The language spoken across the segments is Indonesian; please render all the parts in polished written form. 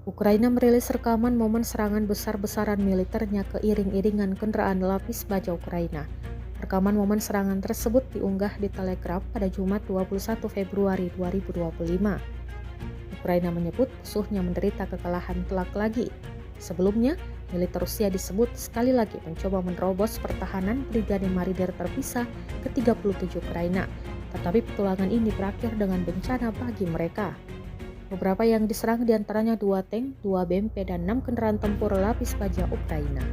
Ukraina merilis rekaman momen serangan besar-besaran militernya ke iring-iringan kendaraan lapis baja Ukraina. Rekaman momen serangan tersebut diunggah di Telegram pada Jumat 21 Februari 2025. Ukraina menyebut musuhnya menderita kekalahan telak lagi. Sebelumnya, militer Rusia disebut sekali lagi mencoba menerobos pertahanan Brigade Marinir terpisah ke-37 Ukraina, tetapi petualangan ini berakhir dengan bencana bagi mereka. Beberapa yang diserang diantaranya 2 tank, 2 BMP, dan 6 kendaraan tempur lapis baja Ukraina.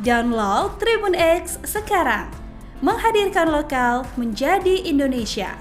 Download Tribun X sekarang, menghadirkan lokal menjadi Indonesia.